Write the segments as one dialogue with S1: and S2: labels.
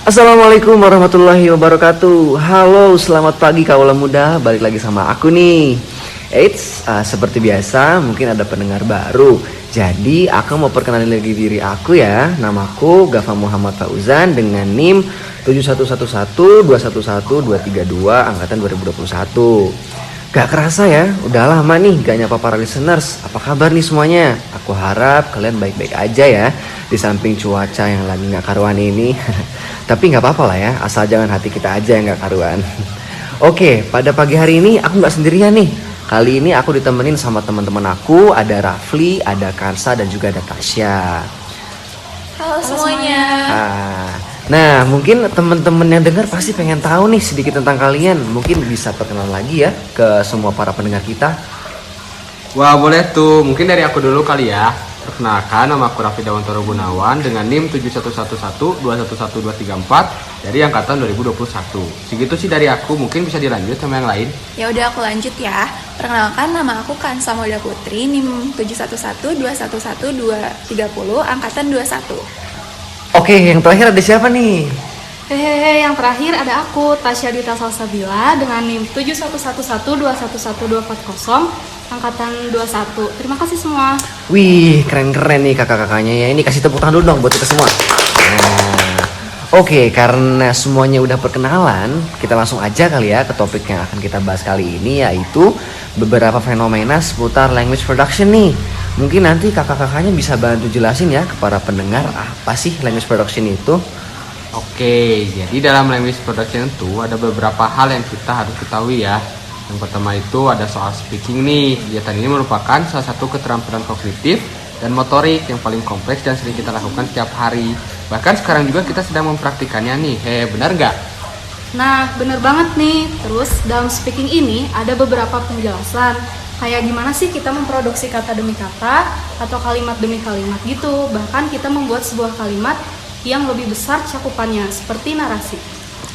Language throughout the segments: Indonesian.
S1: Assalamualaikum warahmatullahi wabarakatuh. Halo, selamat pagi kaula muda. Balik lagi sama aku nih. Seperti biasa mungkin ada pendengar baru. Jadi aku mau perkenalin lagi diri aku ya. Namaku Gafa Muhammad Fauzan dengan NIM 71112112232 angkatan 2021. Gak kerasa ya, udah lama nih gak nyapa para listeners. Apa kabar nih semuanya? Aku harap kalian baik-baik aja ya, di samping cuaca yang lagi gak karuan ini. Tapi gak apa-apa lah ya, asal jangan hati kita aja yang gak karuan. Oke, pada pagi hari ini aku gak sendirian nih. Kali ini aku ditemenin sama teman-teman aku. Ada Rafli, ada Karsa, dan juga ada Tasya.
S2: Halo semuanya.
S1: Nah, mungkin teman-teman yang dengar pasti pengen tahu nih sedikit tentang kalian. Mungkin bisa perkenalan lagi ya ke semua para pendengar kita.
S3: Wah, boleh tuh. Mungkin dari aku dulu kali ya. Perkenalkan, nama aku Raffi Dawantoro Gunawan dengan NIM 71112112234 dari angkatan 2021. Segitu sih dari aku, mungkin bisa dilanjut sama yang lain.
S2: Ya udah aku lanjut ya. Perkenalkan, nama aku Kansa Moda Putri, NIM 711211230 angkatan 21.
S1: Oke, yang terakhir ada siapa nih?
S4: Hehehe, yang terakhir ada aku, Tasya Dita Salsabila dengan NIM 711211240 angkatan 21. Terima kasih semua.
S1: Wih, keren-keren nih kakak-kakaknya ya. Ini kasih tepuk tangan dulu dong buat kita semua. Oke, karena semuanya udah perkenalan, kita langsung aja kali ya ke topik yang akan kita bahas kali ini, yaitu beberapa fenomena seputar language production nih. Mungkin nanti kakak-kakaknya bisa bantu jelasin ya ke para pendengar apa sih language production itu.
S3: Oke, jadi dalam language production itu ada beberapa hal yang kita harus ketahui ya. Yang pertama itu ada soal speaking nih. Kegiatan ini merupakan salah satu keterampilan kognitif dan motorik yang paling kompleks dan sering kita lakukan setiap hari. Bahkan sekarang juga kita sedang mempraktikannya nih. Benar nggak?
S4: Nah, bener banget nih. Terus dalam speaking ini ada beberapa penjelasan. Kayak gimana sih kita memproduksi kata demi kata atau kalimat demi kalimat gitu. Bahkan kita membuat sebuah kalimat yang lebih besar cakupannya seperti narasi.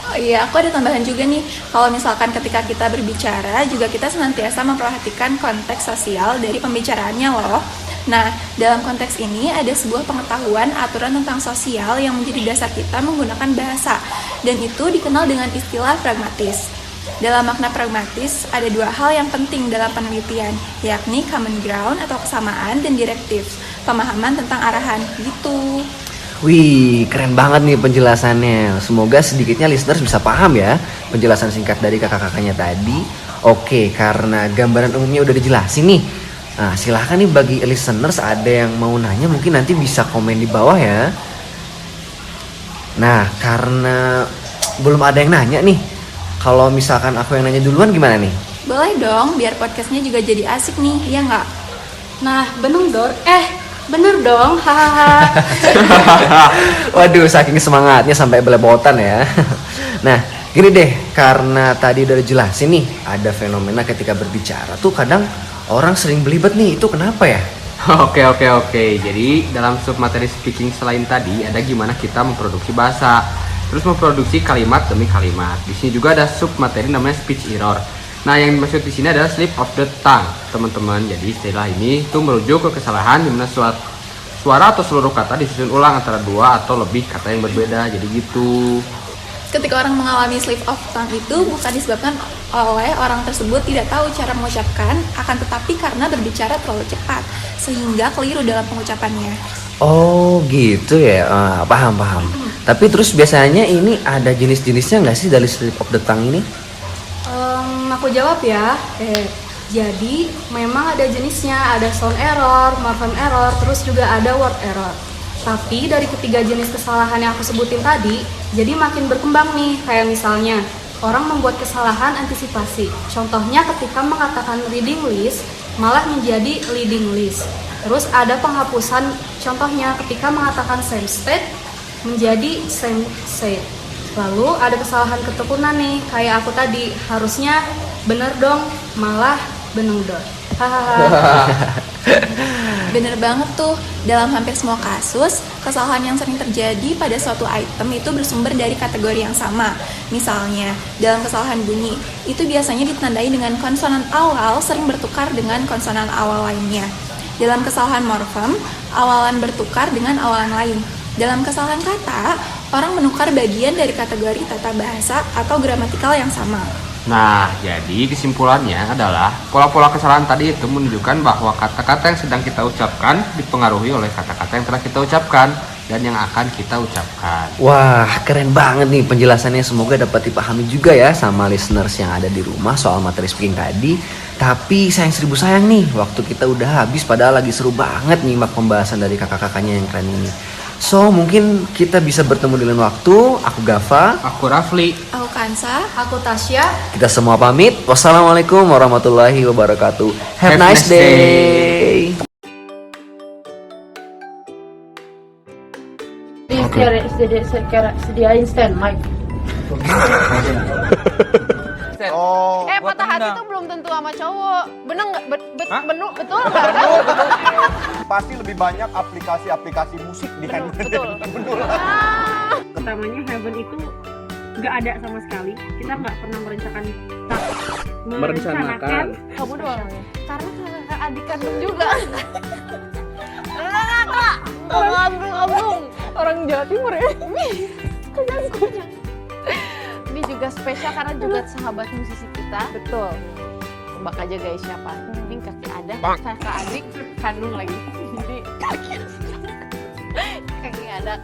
S2: Oh iya, aku ada tambahan juga nih. Kalau misalkan ketika kita berbicara, juga kita senantiasa memperhatikan konteks sosial dari pembicaraannya loh. Nah, dalam konteks ini ada sebuah pengetahuan aturan tentang sosial yang menjadi dasar kita menggunakan bahasa. Dan itu dikenal dengan istilah pragmatis. Dalam makna pragmatis, ada dua hal yang penting dalam penelitian, yakni common ground atau kesamaan dan directive, pemahaman tentang arahan, gitu.
S1: Wih, keren banget nih penjelasannya. Semoga sedikitnya listeners bisa paham ya penjelasan singkat dari kakak-kakaknya tadi. Oke, karena gambaran umumnya udah dijelasin nih. Nah, silahkan nih bagi listeners ada yang mau nanya mungkin nanti bisa komen di bawah ya. Nah, karena belum ada yang nanya nih. Kalau misalkan aku yang nanya duluan gimana nih?
S2: Boleh dong, biar podcastnya juga jadi asik nih, iya nggak?
S4: Nah, bener dong, hahaha.
S1: Waduh, saking semangatnya sampai belepotan ya. Nah, gini deh, karena tadi udah jelasin nih, ada fenomena ketika berbicara tuh kadang orang sering belibet nih, itu kenapa ya?
S3: Oke. Jadi dalam submateri speaking selain tadi ada gimana kita memproduksi bahasa, terus memproduksi kalimat demi kalimat. Di sini juga ada submateri namanya speech error. Nah, yang dimaksud di sini adalah slip of the tongue, teman-teman. Jadi istilah ini itu merujuk ke kesalahan di mana suara atau seluruh kata disusun ulang antara dua atau lebih kata yang berbeda. Jadi gitu.
S2: Ketika orang mengalami slip of tongue itu bukan disebabkan oleh orang tersebut tidak tahu cara mengucapkan, akan tetapi karena berbicara terlalu cepat, sehingga keliru dalam pengucapannya.
S1: Oh gitu ya, paham. Tapi terus biasanya ini ada jenis-jenisnya nggak sih dari slip of the tongue ini?
S4: Aku jawab ya. Jadi memang ada jenisnya, ada sound error, morpheme error, terus juga ada word error. Tapi dari ketiga jenis kesalahan yang aku sebutin tadi, jadi makin berkembang nih. Kayak misalnya, orang membuat kesalahan antisipasi. Contohnya ketika mengatakan reading list, malah menjadi leading list. Terus ada penghapusan, contohnya ketika mengatakan same state, menjadi same state. Lalu ada kesalahan ketekunan nih, kayak aku tadi, harusnya bener dong, malah beneng dong.
S2: Bener banget tuh, dalam hampir semua kasus, kesalahan yang sering terjadi pada suatu item itu bersumber dari kategori yang sama. Misalnya, dalam kesalahan bunyi, itu biasanya ditandai dengan konsonan awal sering bertukar dengan konsonan awal lainnya. Dalam kesalahan morfem, awalan bertukar dengan awalan lain. Dalam kesalahan kata, orang menukar bagian dari kategori tata bahasa atau gramatikal yang sama.
S3: Nah, jadi kesimpulannya adalah pola-pola kesalahan tadi itu menunjukkan bahwa kata-kata yang sedang kita ucapkan dipengaruhi oleh kata-kata yang telah kita ucapkan dan yang akan kita ucapkan.
S1: Wah, keren banget nih penjelasannya. Semoga dapat dipahami juga ya sama listeners yang ada di rumah soal materi speaking tadi. Tapi sayang seribu sayang nih, waktu kita udah habis padahal lagi seru banget nyimak pembahasan dari kakak-kakaknya yang keren ini. So, mungkin kita bisa bertemu di lain waktu. Aku Gava.
S3: Aku Rafli.
S2: Aku Kansa.
S4: Aku Tasya.
S1: Kita semua pamit. Wassalamualaikum warahmatullahi wabarakatuh. Have a nice day.
S5: Sediain stand mic.
S6: Oh,
S5: Patah hati tuh belum tentu sama cowok. Bener nggak? Betul nggak?
S6: pasti lebih banyak aplikasi-aplikasi musik di handphone.
S5: Betul.
S7: Pertamanya Heaven itu nggak ada sama sekali. Kita nggak pernah merencanakan.
S5: Kamu doang. Karena kakak adik kandung juga. Enggak. Ngambung. Orang Jawa Timur ya. Kunyang. Ini juga spesial karena juga sahabat musisi kita. Betul. Tebak aja guys siapa? Ini kakek ada, kakak adik, kandung lagi. Jadi kakek ada.